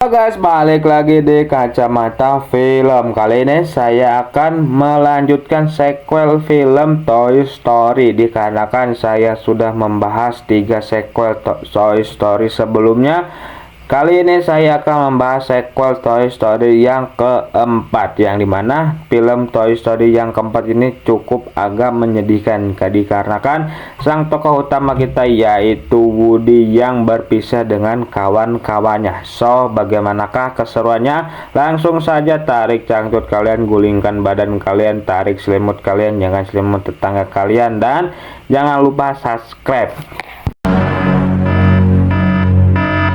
Halo guys, balik lagi di Kacamata Film. Kali ini saya akan melanjutkan sequel film Toy Story, dikarenakan saya sudah membahas 3 sequel Toy Story sebelumnya. Kali ini saya akan membahas sequel Toy Story yang keempat, yang dimana film Toy Story yang keempat ini cukup agak menyedihkan, dikarenakan sang tokoh utama kita yaitu Woody yang berpisah dengan kawan-kawannya. So, bagaimanakah keseruannya? Langsung saja tarik cangcut kalian, gulingkan badan kalian, tarik selimut kalian, jangan selimut tetangga kalian, dan jangan lupa subscribe.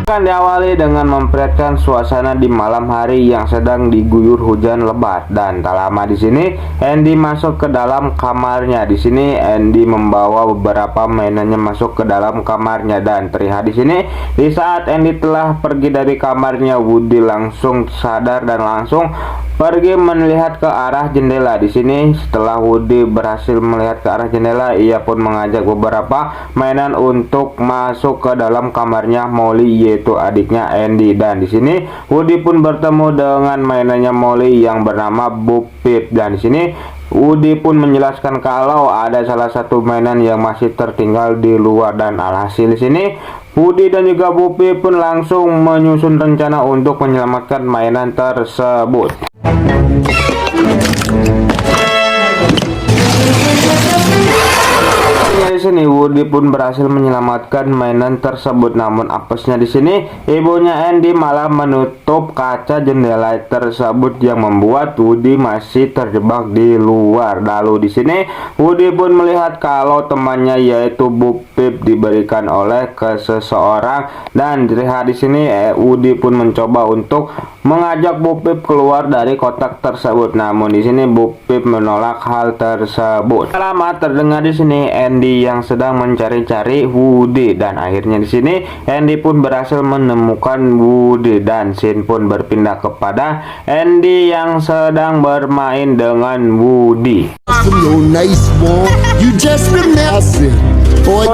Akan diawali dengan memperlihatkan suasana di malam hari yang sedang diguyur hujan lebat, dan tak lama di sini Andy masuk ke dalam kamarnya. Di sini Andy membawa beberapa mainannya masuk ke dalam kamarnya, dan terlihat di sini di saat Andy telah pergi dari kamarnya, Woody langsung sadar dan langsung pergi melihat ke arah jendela. Di sini setelah Woody berhasil melihat ke arah jendela, ia pun mengajak beberapa mainan untuk masuk ke dalam kamarnya Molly, yaitu adiknya Andy. Dan di sini Woody pun bertemu dengan mainannya Molly yang bernama Bo Peep. Dan di sini Woody pun menjelaskan kalau ada salah satu mainan yang masih tertinggal di luar, dan alhasil di sini Woody dan juga Bo Peep pun langsung menyusun rencana untuk menyelamatkan mainan tersebut. Di sini Woody pun berhasil menyelamatkan mainan tersebut, namun apesnya di sini ibunya Andy malah menutup kaca jendela tersebut yang membuat Woody masih terjebak di luar. Lalu di sini Woody pun melihat kalau temannya yaitu Bo Peep diberikan oleh seseorang, dan terlihat di sini Woody pun mencoba untuk mengajak Bo Peep keluar dari kotak tersebut, namun di sini Bo Peep menolak hal tersebut. Lama terdengar di sini Andy yang sedang mencari-cari Woody, dan akhirnya di sini Andy pun berhasil menemukan Woody, dan scene pun berpindah kepada Andy yang sedang bermain dengan Woody.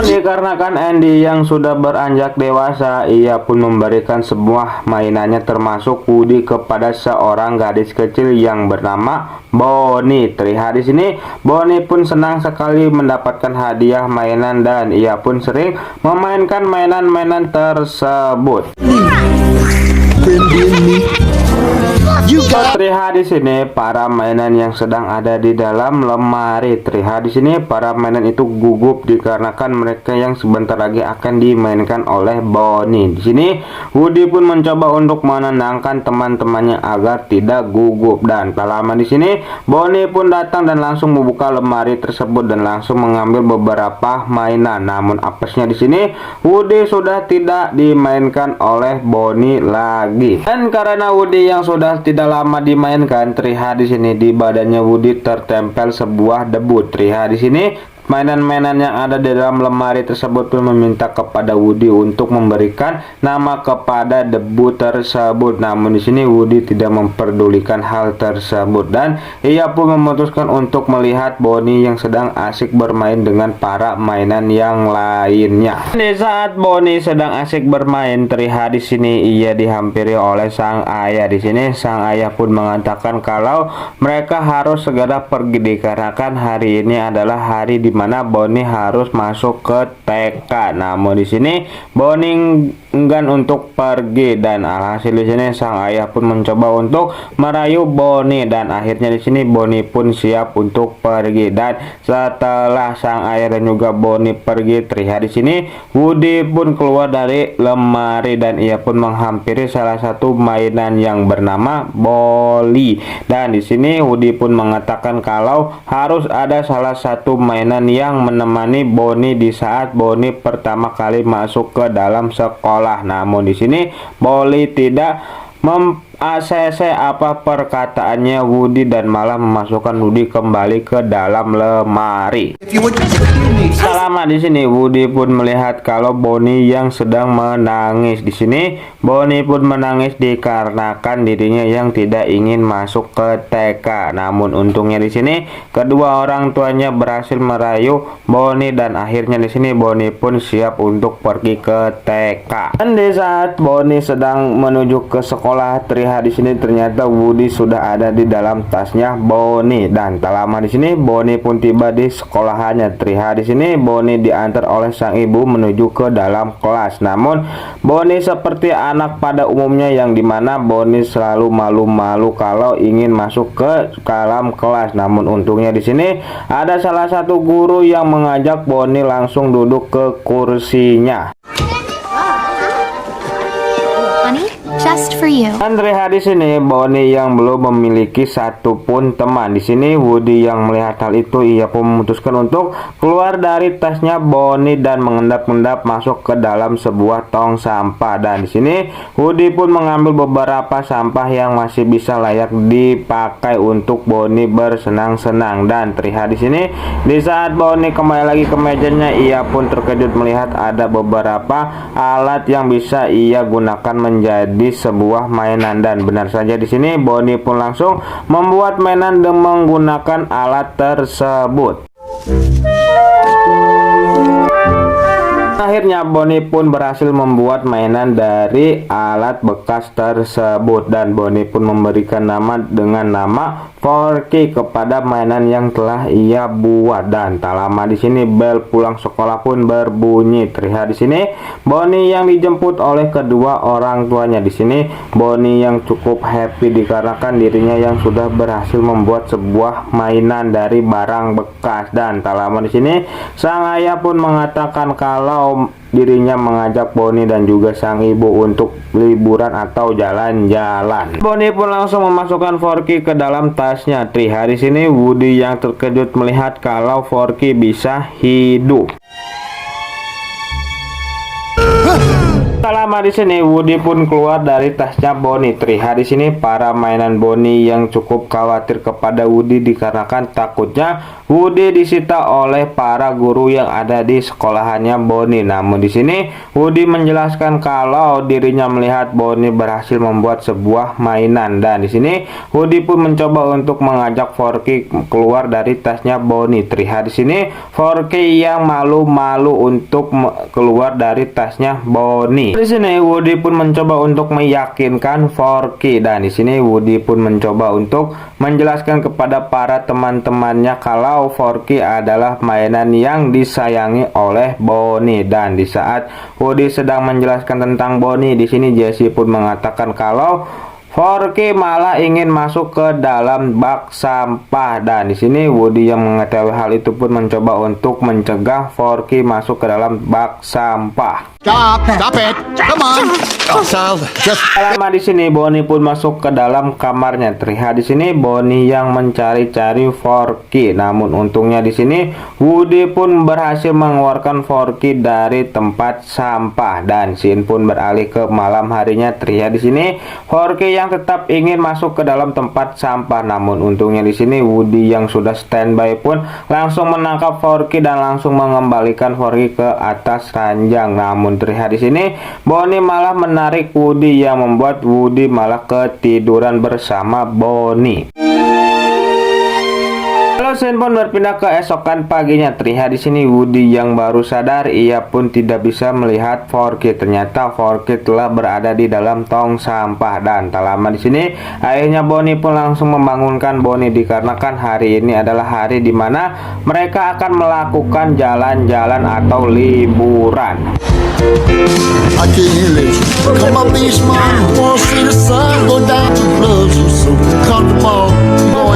Dikarenakan Andy yang sudah beranjak dewasa, ia pun memberikan sebuah mainannya termasuk Woody kepada seorang gadis kecil yang bernama Bonnie. Terlihat di sini Bonnie pun senang sekali mendapatkan hadiah mainan, dan ia pun sering memainkan mainan-mainan tersebut. Terlihat di sini para mainan yang sedang ada di dalam lemari. Terlihat di sini para mainan itu gugup dikarenakan mereka yang sebentar lagi akan dimainkan oleh Bonnie. Di sini Woody pun mencoba untuk menenangkan teman-temannya agar tidak gugup, dan tak lama di sini Bonnie pun datang dan langsung membuka lemari tersebut dan langsung mengambil beberapa mainan. Namun apesnya di sini Woody sudah tidak dimainkan oleh Bonnie lagi, dan karena Woody yang sudah tidak lama dimainkan, terlihat di sini di badannya Woody tertempel sebuah debu. Terlihat di sini mainan-mainan yang ada di dalam lemari tersebut pun meminta kepada Woody untuk memberikan nama kepada debu tersebut. Namun di sini Woody tidak memperdulikan hal tersebut, dan ia pun memutuskan untuk melihat Bonnie yang sedang asik bermain dengan para mainan yang lainnya. Di saat Bonnie sedang asik bermain, terlihat di sini ia dihampiri oleh sang ayah. Di sini sang ayah pun mengatakan kalau mereka harus segera pergi dikarenakan hari ini adalah hari di mana Bonnie harus masuk ke TK. Namun di sini Bonnie enggan untuk pergi, dan alhasil di sini sang ayah pun mencoba untuk merayu Bonnie, dan akhirnya di sini Bonnie pun siap untuk pergi. Dan setelah sang ayah dan juga Bonnie pergi, terlihat di sini Woody pun keluar dari lemari dan ia pun menghampiri salah satu mainan yang bernama Bolly. Dan di sini Woody pun mengatakan kalau harus ada salah satu mainan yang menemani Bonnie di saat Bonnie pertama kali masuk ke dalam sekolah. Namun di sini Bolly tidak mem-ACC apa perkataannya Woody dan malah memasukkan Woody kembali ke dalam lemari. Selama di sini Woody pun melihat kalau Bonnie yang sedang menangis. Di sini Bonnie pun menangis dikarenakan dirinya yang tidak ingin masuk ke TK. Namun untungnya di sini kedua orang tuanya berhasil merayu Bonnie dan akhirnya di sini Bonnie pun siap untuk pergi ke TK. Dan di saat Bonnie sedang menuju ke sekolah, terlihat di sini ternyata Woody sudah ada di dalam tasnya Bonnie. Dan tak lama di sini Bonnie pun tiba di sekolahannya. Terlihat di sini Bonnie diantar oleh sang ibu menuju ke dalam kelas. Namun Bonnie seperti anak pada umumnya yang dimana Bonnie selalu malu-malu kalau ingin masuk ke dalam kelas. Namun untungnya di sini ada salah satu guru yang mengajak Bonnie langsung duduk ke kursinya. Just for you. Dan terlihat di sini Bonnie yang belum memiliki satupun teman. Di sini Woody yang melihat hal itu, ia pun memutuskan untuk keluar dari tasnya Bonnie dan mengendap-endap masuk ke dalam sebuah tong sampah. Dan di sini Woody pun mengambil beberapa sampah yang masih bisa layak dipakai untuk Bonnie bersenang-senang. Dan terlihat di sini di saat Bonnie kembali lagi ke mejanya, ia pun terkejut melihat ada beberapa alat yang bisa ia gunakan menjadi sebuah mainan. Dan benar saja di sini Bonnie pun langsung membuat mainan dengan menggunakan alat tersebut. Akhirnya Bonnie pun berhasil membuat mainan dari alat bekas tersebut dan Bonnie pun memberikan nama dengan nama Forky kepada mainan yang telah ia buat. Dan tak lama di sini bel pulang sekolah pun berbunyi. Terlihat di sini Bonnie yang dijemput oleh kedua orang tuanya. Di sini Bonnie yang cukup happy dikarenakan dirinya yang sudah berhasil membuat sebuah mainan dari barang bekas. Dan tak lama di sini sang ayah pun mengatakan kalau dirinya mengajak Bonnie dan juga sang ibu untuk liburan atau jalan-jalan. Bonnie pun langsung memasukkan Forky ke dalam tasnya. Terlihat di sini Woody yang terkejut melihat kalau Forky bisa hidup. Tak lama di sini Woody pun keluar dari tasnya Bonnie. Terlihat di sini para mainan Bonnie yang cukup khawatir kepada Woody dikarenakan takutnya Woody disita oleh para guru yang ada di sekolahannya Bonnie. Namun di sini Woody menjelaskan kalau dirinya melihat Bonnie berhasil membuat sebuah mainan. Dan di sini Woody pun mencoba untuk mengajak Forky keluar dari tasnya Bonnie. Terlihat di sini Forky yang malu-malu untuk keluar dari tasnya Bonnie. Di sini Woody pun mencoba untuk meyakinkan Forky dan di sini Woody pun mencoba untuk menjelaskan kepada para teman-temannya kalau Forky adalah mainan yang disayangi oleh Bonnie. Dan di saat Woody sedang menjelaskan tentang Bonnie, di sini Jessie pun mengatakan kalau Forky malah ingin masuk ke dalam bak sampah. Dan di sini Woody yang mengetahui hal itu pun mencoba untuk mencegah Forky masuk ke dalam bak sampah. Stop it. Come on. Sal, just Lama di sini Bonnie pun masuk ke dalam kamarnya. Terlihat di sini Bonnie yang mencari-cari Forky. Namun untungnya di sini Woody pun berhasil mengeluarkan Forky dari tempat sampah dan scene pun beralih ke malam harinya. Terlihat di sini Forky yang tetap ingin masuk ke dalam tempat sampah. Namun untungnya di sini Woody yang sudah standby pun langsung menangkap Forky dan langsung mengembalikan Forky ke atas ranjang. Namun terlihat di sini Bonnie malah menarik Woody yang membuat Woody malah ketiduran bersama Bonnie. Lalu scene pun berpindah ke esokan paginya. Terlihat di sini Woody yang baru sadar ia pun tidak bisa melihat Forky. Ternyata Forky telah berada di dalam tong sampah. Dan tak lama di sini akhirnya Bonnie pun langsung membangunkan Bonnie dikarenakan hari ini adalah hari di mana mereka akan melakukan jalan-jalan atau liburan. I can't let you come up in smile. Won't see the sun go down to love you so comfortable.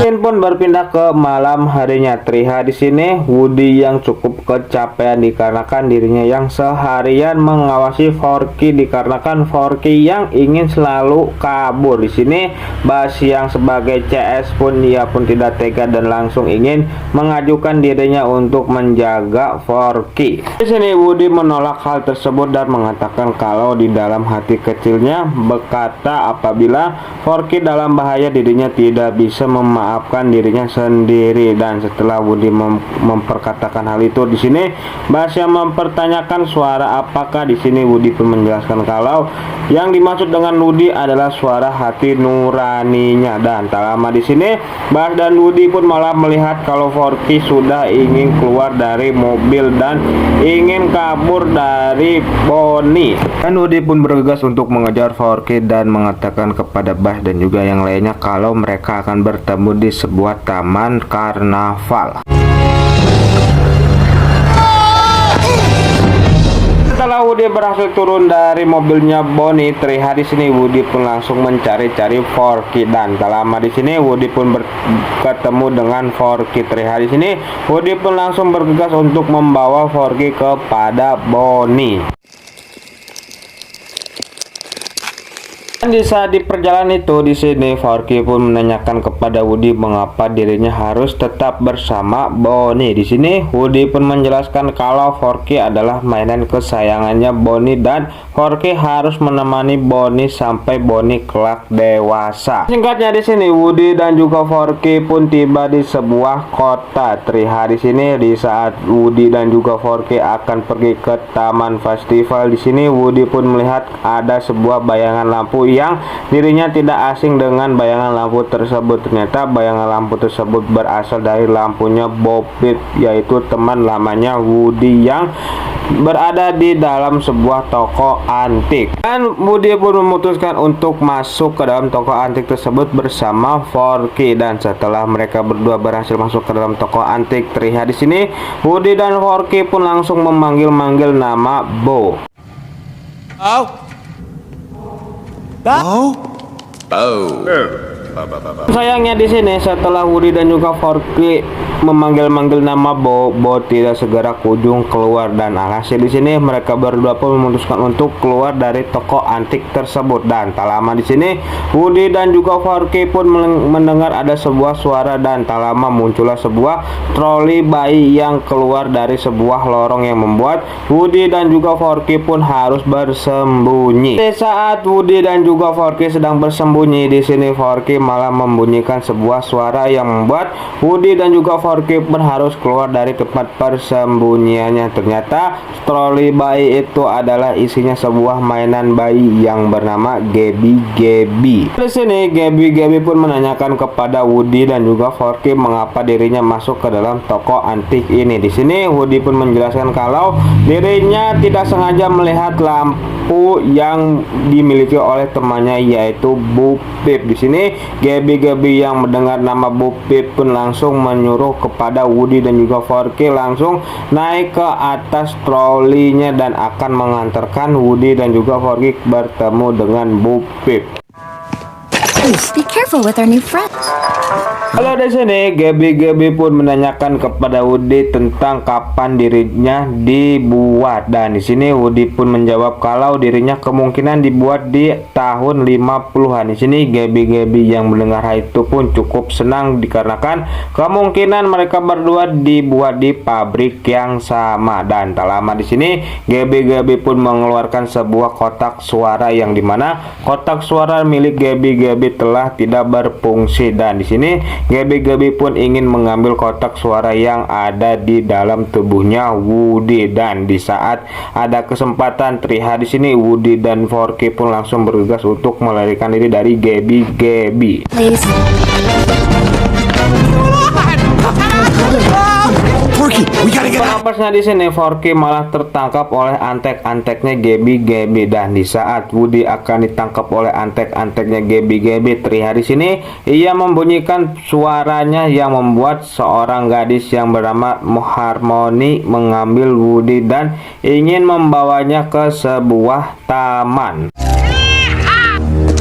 Scene pun berpindah ke malam harinya. Terlihat di sini Woody yang cukup kecapean dikarenakan dirinya yang seharian mengawasi Forky dikarenakan Forky yang ingin selalu kabur. Di sini Bas yang sebagai CS pun dia pun tidak tega dan langsung ingin mengajukan dirinya untuk menjaga Forky. Di sini Woody menolak hal tersebut dan mengatakan kalau di dalam hati kecilnya berkata apabila Forky dalam bahaya dirinya tidak bisa memaafkan menyelamatkan dirinya sendiri. Dan setelah Woody memperkatakan hal itu, di sini Basia mempertanyakan suara apakah. Di sini Woody pun menjelaskan kalau yang dimaksud dengan Woody adalah suara hati nuraninya. Dan tak lama di sini Bas dan Woody pun malah melihat kalau Forky sudah ingin keluar dari mobil dan ingin kabur dari Bonnie. Dan Woody pun bergegas untuk mengejar Forky dan mengatakan kepada Bas dan juga yang lainnya kalau mereka akan bertemu di sebuah taman karnaval. Setelah Woody berhasil turun dari mobilnya Bonnie, terlihat di sini Woody pun langsung mencari-cari Forky. Dan tak lama di sini Woody pun ketemu dengan Forky. Terlihat di sini Woody pun langsung bergegas untuk membawa Forky kepada Bonnie. Dan di saat di perjalanan itu, di sini Forky pun menanyakan kepada Woody mengapa dirinya harus tetap bersama Bonnie. Di sini Woody pun menjelaskan kalau Forky adalah mainan kesayangannya Bonnie dan Forky harus menemani Bonnie sampai Bonnie kelak dewasa. Singkatnya di sini Woody dan juga Forky pun tiba di sebuah kota. Terlihat di sini di saat Woody dan juga Forky akan pergi ke taman festival. Di sini Woody pun melihat ada sebuah bayangan lampu yang dirinya tidak asing dengan bayangan lampu tersebut. Ternyata bayangan lampu tersebut berasal dari lampunya Bo Peep, yaitu teman lamanya Woody yang berada di dalam sebuah toko antik. Dan Woody pun memutuskan untuk masuk ke dalam toko antik tersebut bersama Forky. Dan setelah mereka berdua berhasil masuk ke dalam toko antik, terlihat di sini Woody dan Forky pun langsung memanggil-manggil nama Bo. Sayangnya di sini setelah Woody dan juga Forky memanggil-manggil nama Bo tidak segera kunjung keluar. Dan alhasil di sini mereka berdua pun memutuskan untuk keluar dari toko antik tersebut. Dan tak lama di sini Woody dan juga Forky pun mendengar ada sebuah suara dan tak lama muncullah sebuah troli bayi yang keluar dari sebuah lorong yang membuat Woody dan juga Forky pun harus bersembunyi. Di saat Woody dan juga Forky sedang bersembunyi, di sini Forky malah membunyikan sebuah suara yang membuat Woody dan juga Forky pun harus keluar dari tempat persembunyiannya. Ternyata troli bayi itu adalah isinya sebuah mainan bayi yang bernama Gabby. Di sini Gabby pun menanyakan kepada Woody dan juga Forky mengapa dirinya masuk ke dalam toko antik ini. Di sini Woody pun menjelaskan kalau dirinya tidak sengaja melihat lampu yang dimiliki oleh temannya yaitu Bo Peep. Di sini Gabby yang mendengar nama Bo Peep pun langsung menyuruh kepada Woody dan juga Forky langsung naik ke atas trolinya dan akan mengantarkan Woody dan juga Forky bertemu dengan Bo Peep. Please be careful with our new friends. Kalau di sini Gabby pun menanyakan kepada Woody tentang kapan dirinya dibuat. Dan di sini Woody pun menjawab kalau dirinya kemungkinan dibuat di tahun 50-an. Di sini Gabby yang mendengar hal itu pun cukup senang dikarenakan kemungkinan mereka berdua dibuat di pabrik yang sama. Dan tak lama di sini Gabby pun mengeluarkan sebuah kotak suara yang dimana kotak suara milik Gabby telah tidak berfungsi. Dan di sini Gabby pun ingin mengambil kotak suara yang ada di dalam tubuhnya Woody. Dan di saat ada kesempatan, terlihat di sini Woody dan Forky pun langsung bergegas untuk melarikan diri dari Gabby. Please. Forky, we gotta get out. Napasnya di sini Forky malah tertangkap oleh antek-anteknya Gabby. Dan di saat Woody akan ditangkap oleh antek-anteknya Gabby, terlihat di sini ia membunyikan suaranya yang membuat seorang gadis yang bernama Harmony mengambil Woody dan ingin membawanya ke sebuah taman.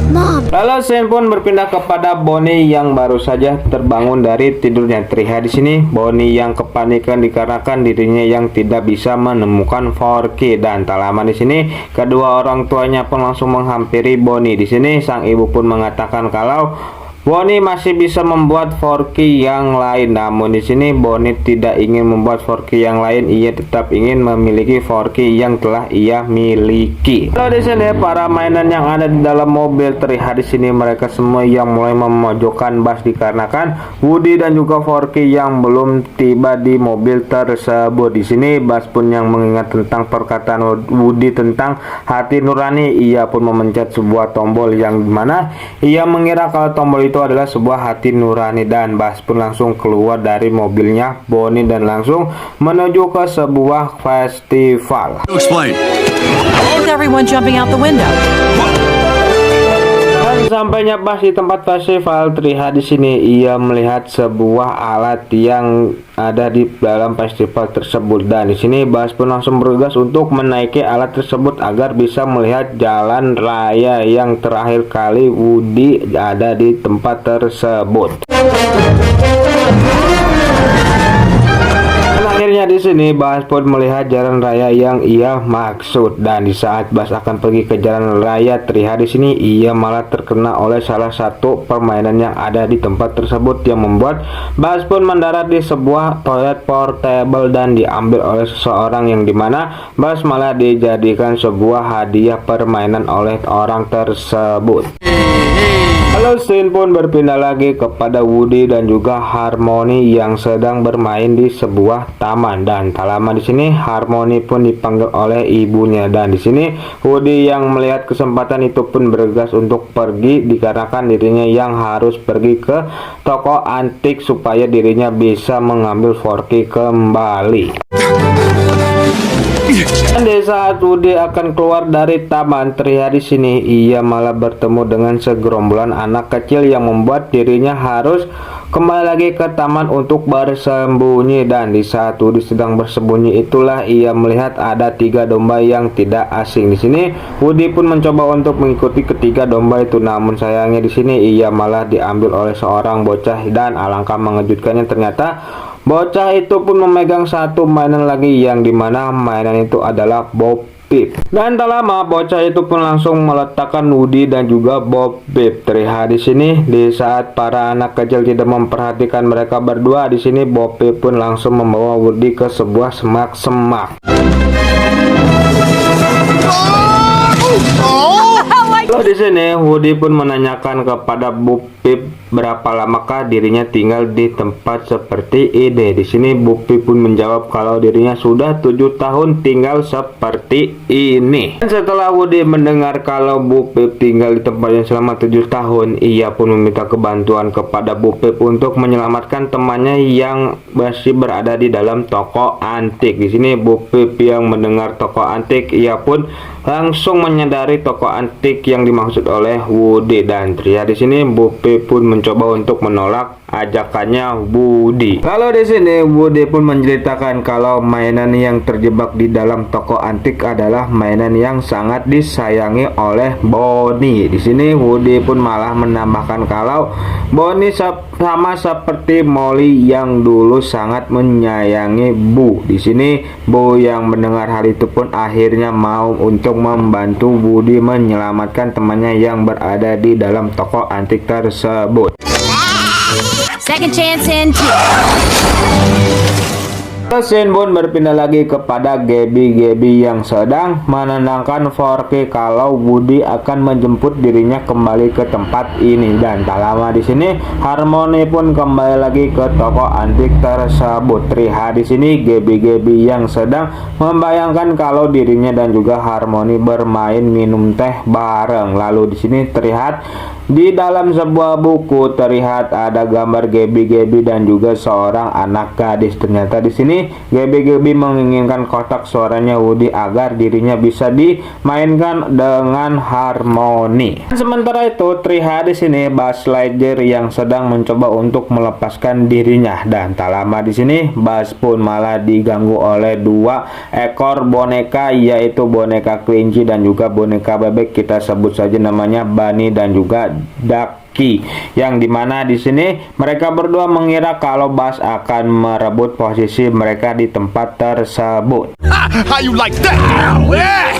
Mom. Lalu scene pun berpindah kepada Bonnie yang baru saja terbangun dari tidurnya. Terlihat di sini Bonnie yang kepanikan dikarenakan dirinya yang tidak bisa menemukan Forky. Dan tak lama di sini kedua orang tuanya pun langsung menghampiri Bonnie. Di sini sang ibu pun mengatakan kalau Bonnie masih bisa membuat forky yang lain, namun di sini Bonnie tidak ingin membuat forky yang lain. Ia tetap ingin memiliki forky yang telah ia miliki. Kalau di sini para mainan yang ada di dalam mobil terlihat di sini mereka semua yang mulai memojokkan Buzz dikarenakan Woody dan juga forky yang belum tiba di mobil tersebut. Di sini Buzz pun yang mengingat tentang perkataan Woody tentang hati nurani. Ia pun memencet sebuah tombol yang dimana ia mengira kalau tombol itu adalah sebuah hati nurani, dan Buzz pun langsung keluar dari mobilnya Bonnie dan langsung menuju ke sebuah festival. Explain. With everyone jumping out the window. Dan sampainya Buzz di tempat festival, terlihat di sini ia melihat sebuah alat yang ada di dalam festival tersebut, dan di sini Buzz pun langsung bergegas untuk menaiki alat tersebut agar bisa melihat jalan raya yang terakhir kali Woody ada di tempat tersebut. Akhirnya di sini Buzz pun melihat jalan raya yang ia maksud, dan di saat Buzz akan pergi ke jalan raya, terlihat di sini ia malah terkena oleh salah satu permainan yang ada di tempat tersebut yang membuat Buzz pun mendarat di sebuah toilet portable dan diambil oleh seseorang yang dimana Buzz malah dijadikan sebuah hadiah permainan oleh orang tersebut. Lalu scene pun berpindah lagi kepada Woody dan juga Harmony yang sedang bermain di sebuah taman, dan tak lama di sini Harmony pun dipanggil oleh ibunya, dan di sini Woody yang melihat kesempatan itu pun bergegas untuk pergi dikarenakan dirinya yang harus pergi ke toko antik supaya dirinya bisa mengambil forky kembali. Dan di saat Woody akan keluar dari taman, terlihat di sini ia malah bertemu dengan segerombolan anak kecil yang membuat dirinya harus kembali lagi ke taman untuk bersembunyi. Dan di saat Woody sedang bersembunyi itulah ia melihat ada 3 domba yang tidak asing. Di sini Woody pun mencoba untuk mengikuti ketiga domba itu, namun sayangnya di sini ia malah diambil oleh seorang bocah, dan alangkah mengejutkannya ternyata bocah itu pun memegang satu mainan lagi yang dimana mainan itu adalah Bo Peep. Dan tak lama bocah itu pun langsung meletakkan Woody dan juga Bo Peep. Terlihat di sini di saat para anak kecil tidak memperhatikan mereka berdua, di sini Bo Peep pun langsung membawa Woody ke sebuah semak-semak. Lalu di sini Woody pun menanyakan kepada Bo Peep berapa lamakah dirinya tinggal di tempat seperti ini. Di sini Bo Peep pun menjawab kalau dirinya sudah 7 tahun tinggal seperti ini. Dan setelah Woody mendengar kalau Bo Peep tinggal di tempat yang selama 7 tahun, ia pun meminta kebantuan kepada Bo Peep untuk menyelamatkan temannya yang masih berada di dalam toko antik. Di sini Bo Peep yang mendengar toko antik, ia pun langsung menyadari toko antik yang dimaksud oleh Woody, dan terlihat di sini Bo Peep pun mencoba untuk menolak ajakannya Woody. Kalau di sini Woody pun menceritakan kalau mainan yang terjebak di dalam toko antik adalah mainan yang sangat disayangi oleh Bonnie. Di sini Woody pun malah menambahkan kalau Bonnie sama seperti Molly yang dulu sangat menyayangi Boo. Di sini Boo yang mendengar hal itu pun akhirnya mau untuk membantu Woody menyelamatkan temannya yang berada di dalam toko antik tersebut. Second chance in 2. Scene pun berpindah lagi kepada Gabby yang sedang menenangkan forky kalau Woody akan menjemput dirinya kembali ke tempat ini, dan tak lama di sini Harmony pun kembali lagi ke toko antik tersebut. Terlihat di sini Gabby yang sedang membayangkan kalau dirinya dan juga Harmony bermain minum teh bareng. Lalu di sini terlihat di dalam sebuah buku terlihat ada gambar Gabby dan juga seorang anak gadis. Ternyata di sini Gabby menginginkan kotak suaranya Woody agar dirinya bisa dimainkan dengan Harmony. Sementara itu terlihat di sini Buzz Lightyear yang sedang mencoba untuk melepaskan dirinya, dan tak lama di sini Buzz pun malah diganggu oleh 2 ekor boneka, yaitu boneka kelinci dan juga boneka bebek. Kita sebut saja namanya Bunny dan juga Ducky, yang dimana di sini mereka berdua mengira kalau Buzz akan merebut posisi mereka di tempat tersebut. How you like that? Yeah!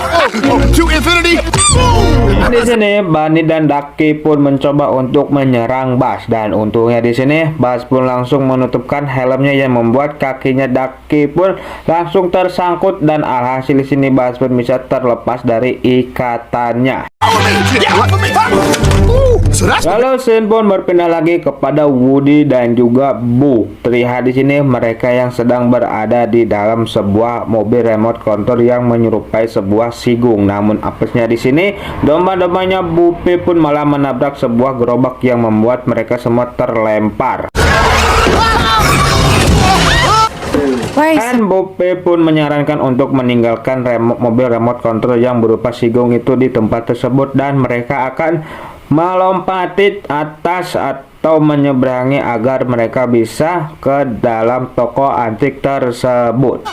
To infinity! Di sini Bunny dan Ducky pun mencoba untuk menyerang Buzz, dan untungnya di sini Buzz pun langsung menutupkan helmnya yang membuat kakinya Ducky pun langsung tersangkut, dan alhasil di sini Buzz pun bisa terlepas dari ikatannya. Lalu scene pun berpindah lagi kepada Woody dan juga Boo. Terlihat di sini mereka yang sedang berada di dalam sebuah mobil remote control yang menyerupai sebuah sigung. Namun apesnya di sini domba-dombanya Bupe pun malah menabrak sebuah gerobak yang membuat mereka semua terlempar. Dan Bupe pun menyarankan untuk meninggalkan mobil remote control yang berupa sigung itu di tempat tersebut, dan mereka akan melompati atas atau menyeberangi agar mereka bisa ke dalam toko antik tersebut.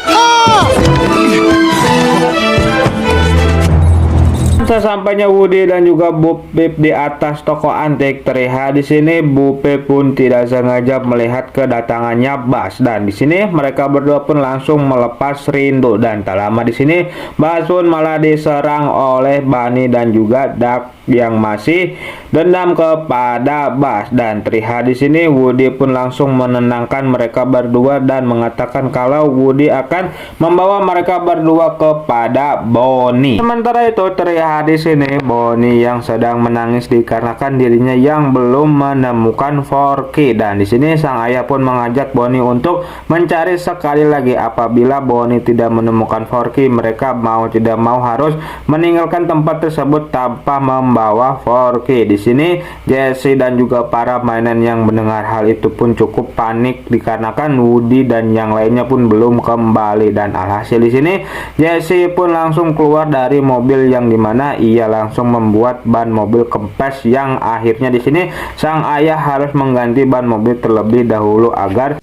Sesampainya Woody dan juga Bupe di atas toko antik, terlihat di sini Bupe pun tidak sengaja melihat kedatangannya Buzz, dan di sini mereka berdua pun langsung melepas rindu, dan tak lama di sini Buzz pun malah diserang oleh Bunny dan juga Duck yang masih dendam kepada Buzz, dan terlihat di sini Woody pun langsung menenangkan mereka berdua dan mengatakan kalau Woody akan membawa mereka berdua kepada Bonnie. Sementara itu terlihat di sini Bonnie yang sedang menangis dikarenakan dirinya yang belum menemukan Forky, dan di sini sang ayah pun mengajak Bonnie untuk mencari sekali lagi. Apabila Bonnie tidak menemukan Forky, mereka mau tidak mau harus meninggalkan tempat tersebut tanpa membawa Forky. Di sini Jesse dan juga para mainan yang mendengar hal itu pun cukup panik dikarenakan Woody dan yang lainnya pun belum kembali, dan alhasil di sini Jesse pun langsung keluar dari mobil yang dimana ia langsung membuat ban mobil kempes, yang akhirnya di sini sang ayah harus mengganti ban mobil terlebih dahulu agar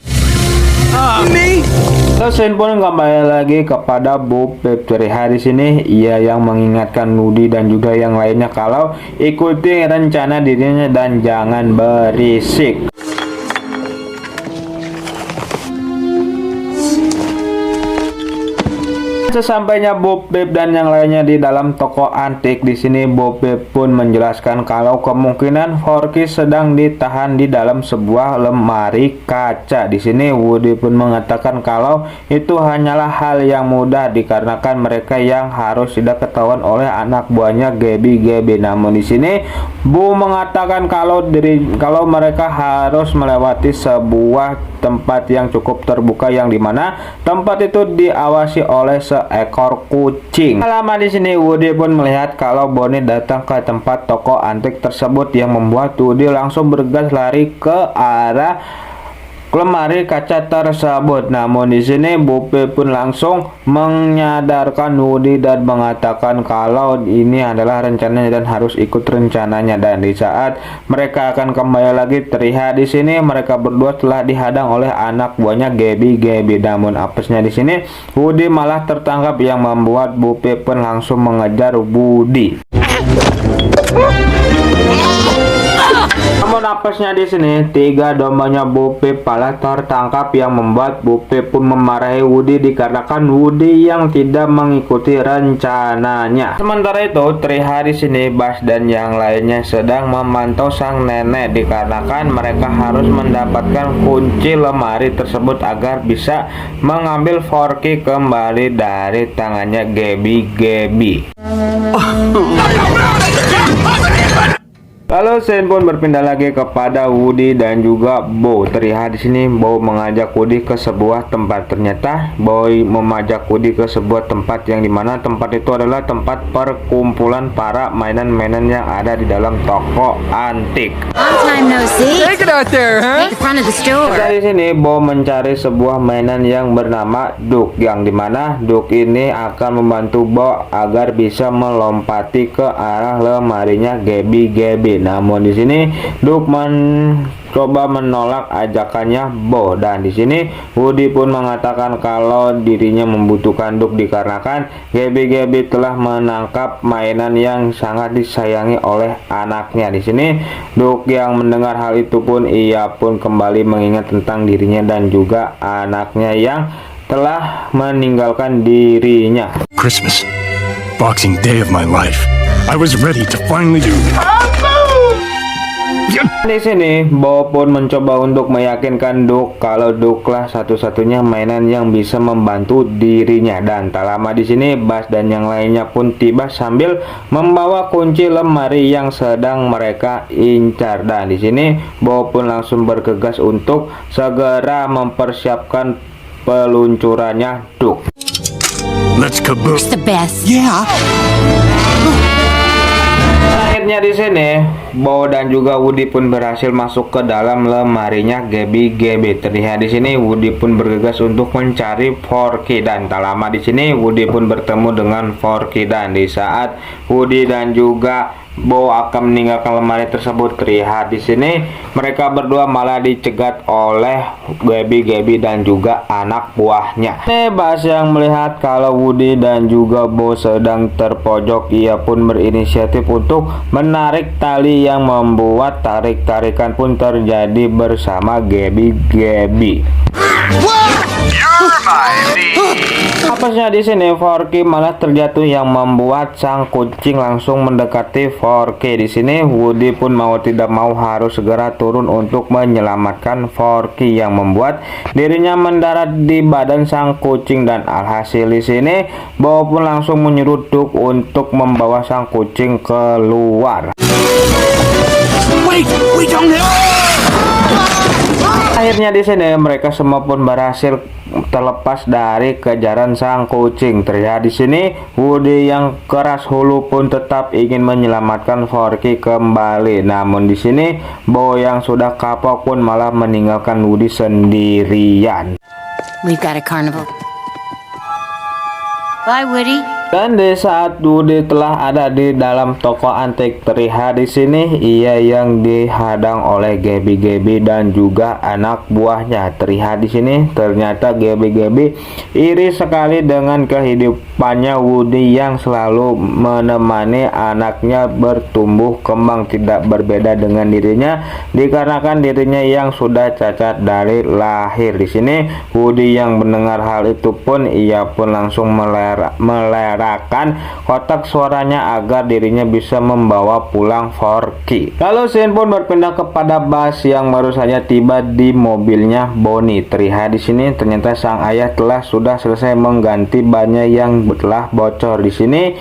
Scene pun kembali lagi kepada Bupe. Terlihat di sini ia yang mengingatkan Woody dan juga yang lainnya kalau ikuti rencana dirinya dan jangan berisik. Sesampainya Bupe dan yang lainnya di dalam toko antik, di sini Bupe pun menjelaskan kalau kemungkinan Forky sedang ditahan di dalam sebuah lemari kaca. Di sini Woody pun mengatakan kalau itu hanyalah hal yang mudah dikarenakan mereka yang harus tidak ketahuan oleh anak buahnya Gabby. Namun di sini Bu mengatakan kalau mereka harus melewati sebuah tempat yang cukup terbuka, yang dimana tempat itu diawasi oleh seekor kucing. Lama di sini Woody pun melihat kalau Bonnie datang ke tempat toko antik tersebut, yang membuat Woody langsung bergegas lari ke arah lemari kaca tersebut. Namun di sini Bupe pun langsung menyadarkan Woody dan mengatakan kalau ini adalah rencananya dan harus ikut rencananya. Dan di saat mereka akan kembali lagi, terlihat di sini mereka berdua telah dihadang oleh anak buahnya Gabby. Namun apesnya di sini Woody malah tertangkap, yang membuat Bupe pun langsung mengejar Woody. Namun apesnya di sini tiga dombanya Bupe malah tertangkap, yang membuat Bupe pun memarahi Woody dikarenakan Woody yang tidak mengikuti rencananya. Sementara itu terlihat di sini Buzz dan yang lainnya sedang memantau sang nenek dikarenakan mereka harus mendapatkan kunci lemari tersebut agar bisa mengambil Forky kembali dari tangannya Gabby. Lalu scene pun berpindah lagi kepada Woody dan juga Bo. Terlihat di sini Bo mengajak Woody ke sebuah tempat. Ternyata Boy memajak Woody ke sebuah tempat yang dimana tempat itu adalah tempat perkumpulan para mainan-mainan yang ada di dalam toko antik. Long time no see. Take it out there, huh? Make the front of the store. Dari sini Bo mencari sebuah mainan yang bernama Duck, yang dimana Duck ini akan membantu Bo agar bisa melompati ke arah lemarinya Gabby. Namun di sini Duke coba menolak ajakannya Bo, dan di sini Woody pun mengatakan kalau dirinya membutuhkan Duke dikarenakan Gabby telah menangkap mainan yang sangat disayangi oleh anaknya. Di sini Duke yang mendengar hal itu pun ia pun kembali mengingat tentang dirinya dan juga anaknya yang telah meninggalkan dirinya. Christmas, Boxing Day of my life. I was ready to finally do. Di sini Bo pun mencoba untuk meyakinkan Duke kalau Duke lah satu-satunya mainan yang bisa membantu dirinya, dan tak lama di sini Buzz dan yang lainnya pun tiba sambil membawa kunci lemari yang sedang mereka incar, dan di sini Bo pun langsung bergegas untuk segera mempersiapkan peluncurannya Duke. Let's kaboom. The best. Yeah. Akhirnya di sini Bo dan juga Woody pun berhasil masuk ke dalam lemarinya Gabby. Terlihat di sini Woody pun bergegas untuk mencari Forky, dan tak lama di sini Woody pun bertemu dengan Forky, dan di saat Woody dan juga Bo akan meninggalkan lemari tersebut, terlihat di sini mereka berdua malah dicegat oleh Gabby dan juga anak buahnya. Buzz yang melihat kalau Woody dan juga Bo sedang terpojok, ia pun berinisiatif untuk menarik tali yang membuat tarik-tarikan pun terjadi bersama Gabby. Apesnya di sini Forky malah terjatuh yang membuat sang kucing langsung mendekati Forky. Di sini Woody pun mau tidak mau harus segera turun untuk menyelamatkan Forky yang membuat dirinya mendarat di badan sang kucing, dan alhasil di sini Bo pun langsung menyuruh Duke untuk membawa sang kucing keluar. Wait, we don't have. Akhirnya di sini mereka semua pun berhasil terlepas dari kejaran sang kucing. Terlihat di sini Woody yang keras hulu pun tetap ingin menyelamatkan Forky kembali. Namun di sini Bo yang sudah kapok pun malah meninggalkan Woody sendirian. We've got a carnival. Bye, Woody. Dan di saat Woody telah ada di dalam toko antik, terlihat di sini ia yang dihadang oleh Gabby dan juga anak buahnya. Terlihat di sini ternyata Gabby iri sekali dengan kehidupannya Woody yang selalu menemani anaknya bertumbuh kembang tidak berbeda dengan dirinya, dikarenakan dirinya yang sudah cacat dari lahir. Di sini Woody yang mendengar hal itu pun ia pun langsung melerakan kotak suaranya agar dirinya bisa membawa pulang Forky. Lalu scene pun berpindah kepada Buzz yang baru saja tiba di mobilnya Bonnie. Terlihat di sini ternyata sang ayah sudah selesai mengganti bannya yang telah bocor. Di sini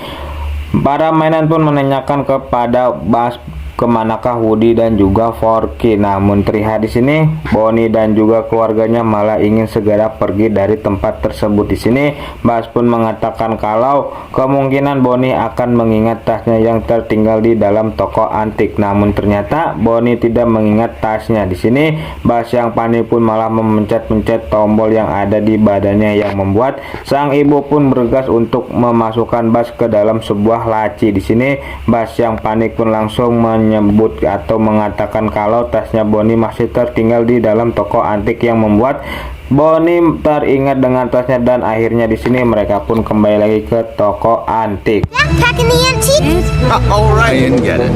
para mainan pun menanyakan kepada Buzz kemanakah Woody dan juga Forky. Namun terlihat di sini Bonnie dan juga keluarganya malah ingin segera pergi dari tempat tersebut. Di sini Buzz pun mengatakan kalau kemungkinan Bonnie akan mengingat tasnya yang tertinggal di dalam toko antik. Namun ternyata Bonnie tidak mengingat tasnya. Di sini Buzz yang panik pun malah memencet-pencet tombol yang ada di badannya yang membuat sang ibu pun bergegas untuk memasukkan Buzz ke dalam sebuah laci. Di sini Buzz yang panik pun langsung menyebut atau mengatakan kalau tasnya Bonnie masih tertinggal di dalam toko antik yang membuat Bonnie teringat dengan tasnya, dan akhirnya di sini mereka pun kembali lagi ke toko antik. Backpacking the antique. All right, didn't get it.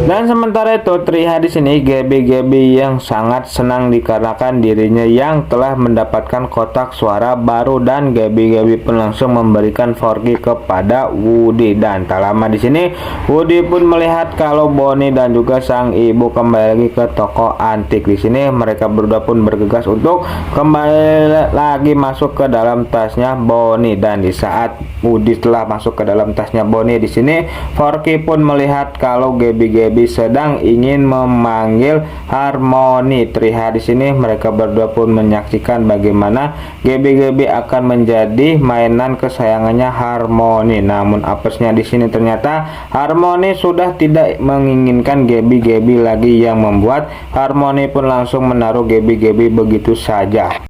Dan sementara itu terlihat di sini Gabby yang sangat senang dikarenakan dirinya yang telah mendapatkan kotak suara baru, dan Gabby pun langsung memberikan Forky kepada Woody. Dan tak lama di sini Woody pun melihat kalau Bonnie dan juga sang ibu kembali lagi ke toko antik. Di sini mereka berdua pun bergegas untuk kembali lagi masuk ke dalam tasnya Bonnie, dan di saat Woody telah masuk ke dalam tasnya Bonnie, di sini Forky pun melihat kalau Gabby sedang ingin memanggil Harmony. Terlihat di sini mereka berdua pun menyaksikan bagaimana Gabby akan menjadi mainan kesayangannya Harmony. Namun apesnya di sini ternyata Harmony sudah tidak menginginkan Gabby lagi, yang membuat Harmony pun langsung menaruh Gabby begitu saja.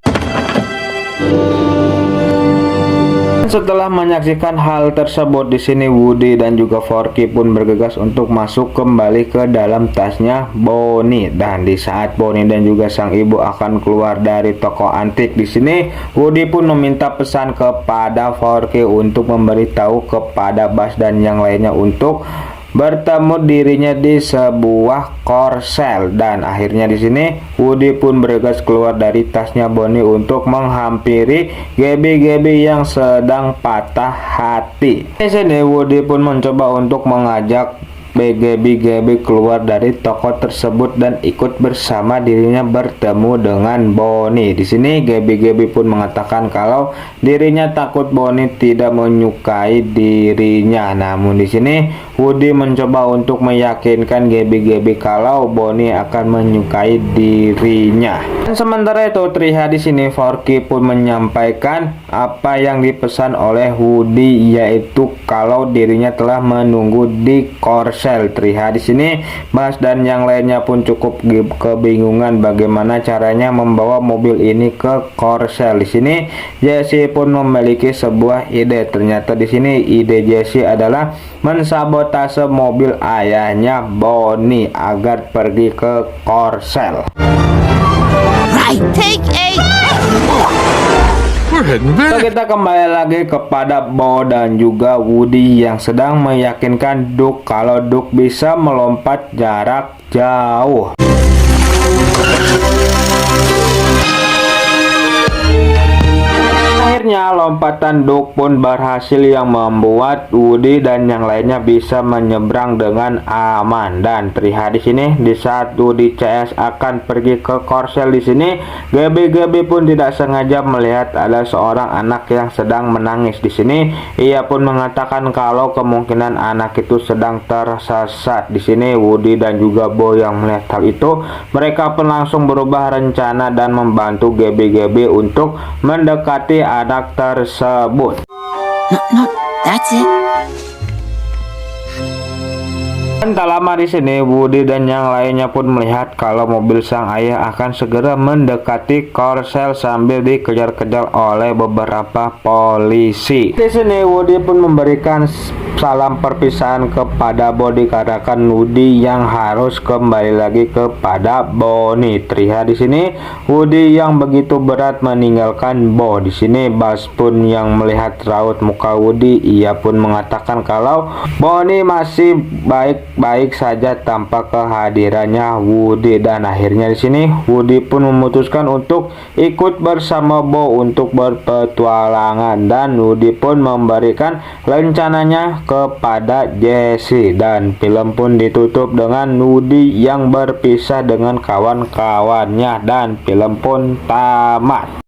Setelah menyaksikan hal tersebut, di sini Woody dan juga Forky pun bergegas untuk masuk kembali ke dalam tasnya Bonnie. Dan di saat Bonnie dan juga sang ibu akan keluar dari toko antik, di sini Woody pun meminta pesan kepada Forky untuk memberitahu kepada Buzz dan yang lainnya untuk bertemu dirinya di sebuah korsel. Dan akhirnya di sini Woody pun bergegas keluar dari tasnya Bonnie untuk menghampiri Gabby yang sedang patah hati. Di sini Woody pun mencoba untuk mengajak Gabby keluar dari toko tersebut dan ikut bersama dirinya bertemu dengan Bonnie. Di sini Gabby pun mengatakan kalau dirinya takut Bonnie tidak menyukai dirinya. Namun di sini Woody mencoba untuk meyakinkan Gabby kalau Bonnie akan menyukai dirinya. Dan sementara itu terlihat di sini Forky pun menyampaikan apa yang dipesan oleh Woody, yaitu kalau dirinya telah menunggu di korsel. Terlihat di sini Buzz dan yang lainnya pun cukup kebingungan bagaimana caranya membawa mobil ini ke korsel. Di sini Jesse pun memiliki sebuah ide. Ternyata di sini ide Jesse adalah mensabotase mobil ayahnya Bonnie agar pergi ke korsel. Right, take 8. We're heading back. Kita kembali lagi kepada Bo dan juga Woody yang sedang meyakinkan Duck kalau Duck bisa melompat jarak jauh. Akhirnya lompatan Duck pun berhasil yang membuat Woody dan yang lainnya bisa menyeberang dengan aman. Dan terlihat di sini di saat Woody CS akan pergi ke korsel, di sini Gabby pun tidak sengaja melihat ada seorang anak yang sedang menangis. Di sini ia pun mengatakan kalau kemungkinan anak itu sedang tersesat. Di sini Woody dan juga Bo yang melihat hal itu, mereka pun langsung berubah rencana dan membantu Gabby untuk mendekati anak tersebut. No, that's it. Dan tak lama di sini Woody dan yang lainnya pun melihat kalau mobil sang ayah akan segera mendekati korsel sambil dikejar-kejar oleh beberapa polisi. Di sini Woody pun memberikan salam perpisahan kepada Bo dikarenakan Woody yang harus kembali lagi kepada Bonnie. Terlihat di sini Woody yang begitu berat meninggalkan Bo. Di sini Buzz pun yang melihat raut muka Woody, ia pun mengatakan kalau Bonnie masih baik-baik saja tanpa kehadirannya Woody. Dan akhirnya di sini Woody pun memutuskan untuk ikut bersama Bo untuk berpetualangan, dan Woody pun memberikan rencananya kepada Jesse. Dan film pun ditutup dengan Woody yang berpisah dengan kawan-kawannya dan film pun tamat.